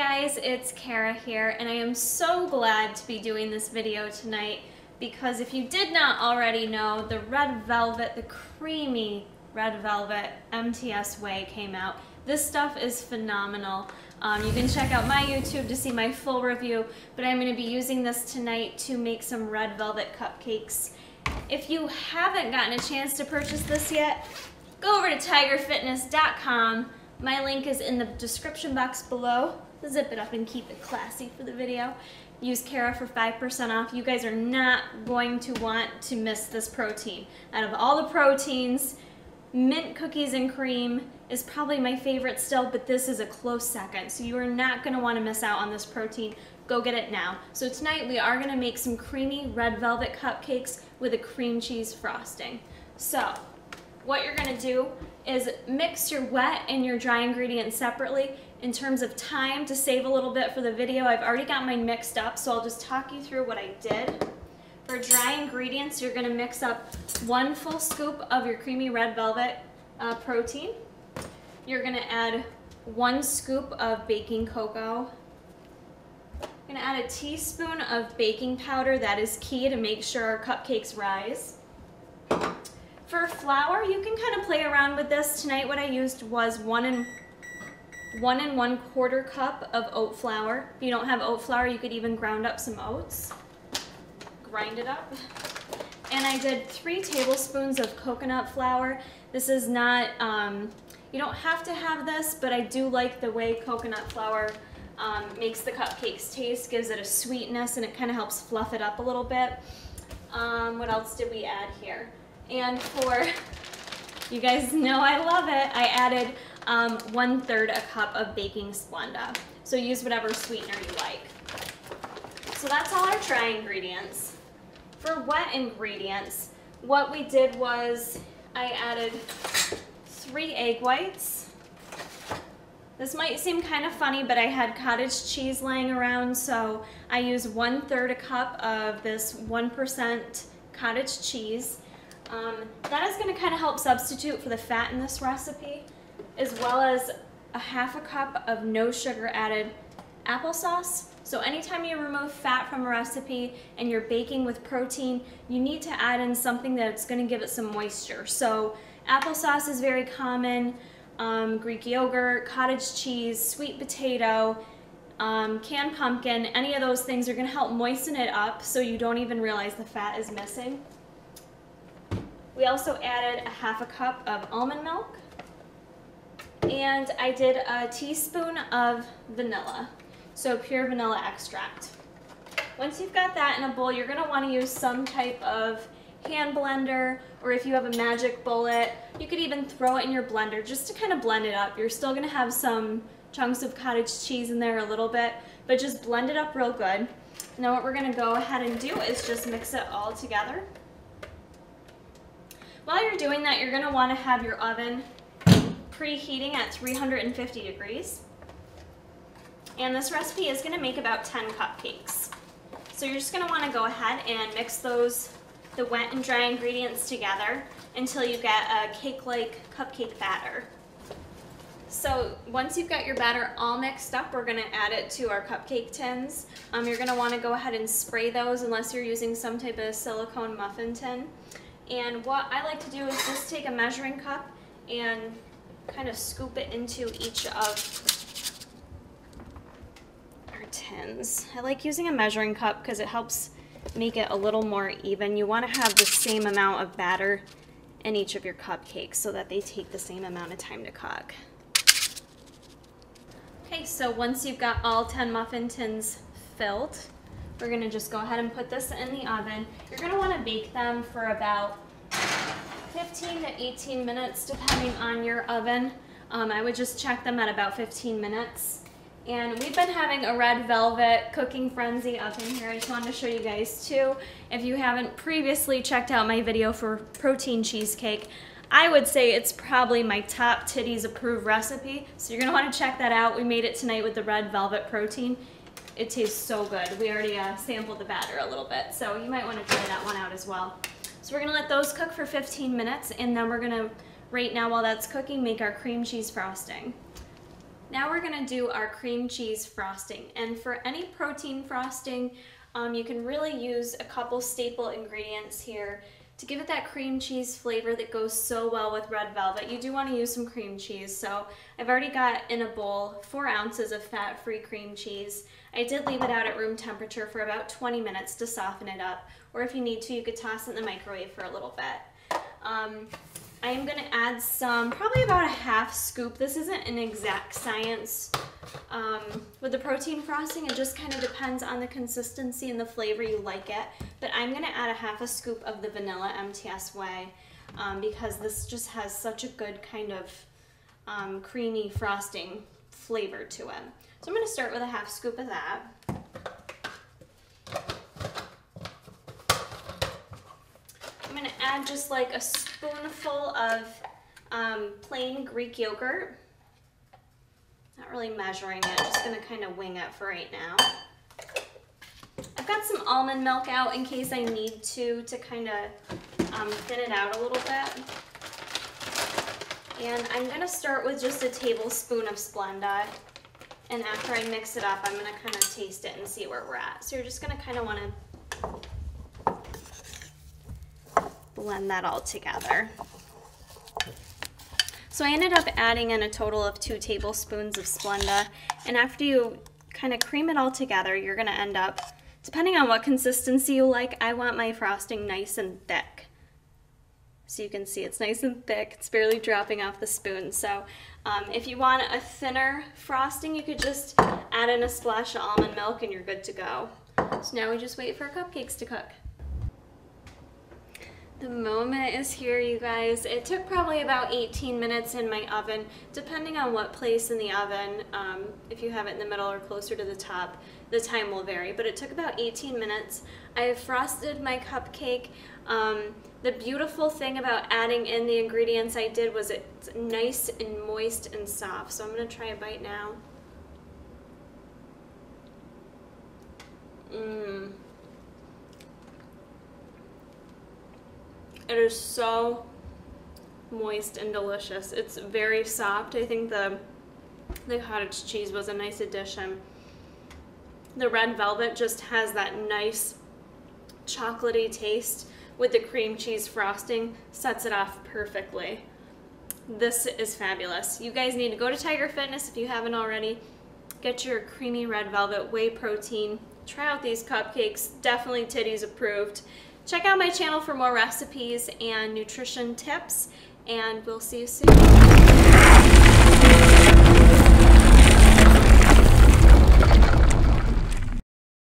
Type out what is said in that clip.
guys, it's Kara here, and I am so glad to be doing this video tonight because if you did not already know, the red velvet, the creamy red velvet MTS Whey came out. This stuff is phenomenal. You can check out my YouTube to see my full review, but I'm going to be using this tonight to make some red velvet cupcakes. If you haven't gotten a chance to purchase this yet, go over to tigerfitness.com. My link is in the description box below. Zip it up and keep it classy for the video. Use Kara for 5% off. You guys are not going to want to miss this protein. Out of all the proteins, mint cookies and cream is probably my favorite still, but this is a close second. So you are not going to want to miss out on this protein. Go get it now. So tonight we are going to make some creamy red velvet cupcakes with a cream cheese frosting. So what you're going to do is mix your wet and your dry ingredients separately. In terms of time, to save a little bit for the video, I've already got mine mixed up, so I'll just talk you through what I did. For dry ingredients, you're going to mix up 1 full scoop of your creamy red velvet protein. You're going to add 1 scoop of baking cocoa. You're going to add a teaspoon of baking powder. That is key to make sure our cupcakes rise. For flour, you can kind of play around with this. Tonight what I used was 1 1/4 cup of oat flour. If you don't have oat flour, you could even ground up some oats. Grind it up. And I did 3 tablespoons of coconut flour. This is not, you don't have to have this, but I do like the way coconut flour makes the cupcakes taste, gives it a sweetness, and it kind of helps fluff it up a little bit. What else did we add here? And for, you guys know I love it, I added 1/3 a cup of baking splenda. So use whatever sweetener you like. So that's all our dry ingredients. For wet ingredients, what we did was I added 3 egg whites. This might seem kind of funny, but I had cottage cheese laying around, so I used 1/3 a cup of this 1% cottage cheese. That is going to kind of help substitute for the fat in this recipe, as well as a 1/2 cup of no sugar added applesauce. So anytime you remove fat from a recipe and you're baking with protein, you need to add in something that's going to give it some moisture. So applesauce is very common, Greek yogurt, cottage cheese, sweet potato, canned pumpkin, any of those things are going to help moisten it up so you don't even realize the fat is missing. We also added a 1/2 cup of almond milk, and I did a teaspoon of vanilla, so pure vanilla extract. Once you've got that in a bowl, you're going to want to use some type of hand blender, or if you have a magic bullet, you could even throw it in your blender just to kind of blend it up. You're still going to have some chunks of cottage cheese in there a little bit, but just blend it up real good. Now what we're going to go ahead and do is just mix it all together. While you're doing that, you're going to want to have your oven preheating at 350 degrees. And this recipe is going to make about 10 cupcakes. So you're just going to want to go ahead and mix the wet and dry ingredients together until you get a cake-like cupcake batter. So once you've got your batter all mixed up, we're going to add it to our cupcake tins. You're going to want to go ahead and spray those unless you're using some type of silicone muffin tin. And what I like to do is just take a measuring cup and kind of scoop it into each of our tins. I like using a measuring cup because it helps make it a little more even. You want to have the same amount of batter in each of your cupcakes so that they take the same amount of time to cook. Okay, so once you've got all 10 muffin tins filled, we're going to just go ahead and put this in the oven. You're going to want to bake them for about 15 to 18 minutes depending on your oven. I would just check them at about 15 minutes. And we've been having a red velvet cooking frenzy up in here. I just wanted to show you guys too. If you haven't previously checked out my video for protein cheesecake, I would say it's probably my top titties approved recipe. So you're going to want to check that out. We made it tonight with the red velvet protein. It tastes so good. We already sampled the batter a little bit, so you might want to try that one out as well. So we're going to let those cook for 15 minutes, and then we're going to, right now while that's cooking, make our cream cheese frosting. Now we're gonna do our cream cheese frosting. And for any protein frosting, you can really use a couple staple ingredients here to give it that cream cheese flavor that goes so well with red velvet. You do want to use some cream cheese. So I've already got in a bowl 4 ounces of fat-free cream cheese. I did leave it out at room temperature for about 20 minutes to soften it up. Or if you need to, you could toss it in the microwave for a little bit. I am going to add some, probably about a half scoop. This isn't an exact science with the protein frosting. It just kind of depends on the consistency and the flavor you like it. But I'm going to add a half a scoop of the vanilla MTS Whey because this just has such a good kind of creamy frosting flavor to it. So I'm going to start with a half scoop of that. I'm going to add just like a spoonful of plain Greek yogurt. Not really measuring it, just going to kind of wing it for right now. I've got some almond milk out in case I need to kind of thin it out a little bit. And I'm going to start with just a tablespoon of Splenda. And after I mix it up, I'm going to kind of taste it and see where we're at. So you're just going to kind of want to blend that all together. So I ended up adding in a total of 2 tablespoons of Splenda, and after you kind of cream it all together, you're going to end up, depending on what consistency you like, I want my frosting nice and thick. So you can see it's nice and thick, it's barely dropping off the spoon. So if you want a thinner frosting, you could just add in a splash of almond milk and you're good to go. So now we just wait for our cupcakes to cook. The moment is here, you guys. It took probably about 18 minutes in my oven, depending on what place in the oven. If you have it in the middle or closer to the top, the time will vary, but it took about 18 minutes. I have frosted my cupcake. The beautiful thing about adding in the ingredients I did was it's nice and moist and soft. So I'm gonna try a bite now. It is so moist and delicious. It's very soft. I think the cottage cheese was a nice addition. The red velvet just has that nice chocolatey taste with the cream cheese frosting, sets it off perfectly. This is fabulous. You guys need to go to Tiger Fitness if you haven't already. Get your creamy red velvet whey protein. Try out these cupcakes. Definitely titties approved. Check out my channel for more recipes and nutrition tips, and we'll see you soon.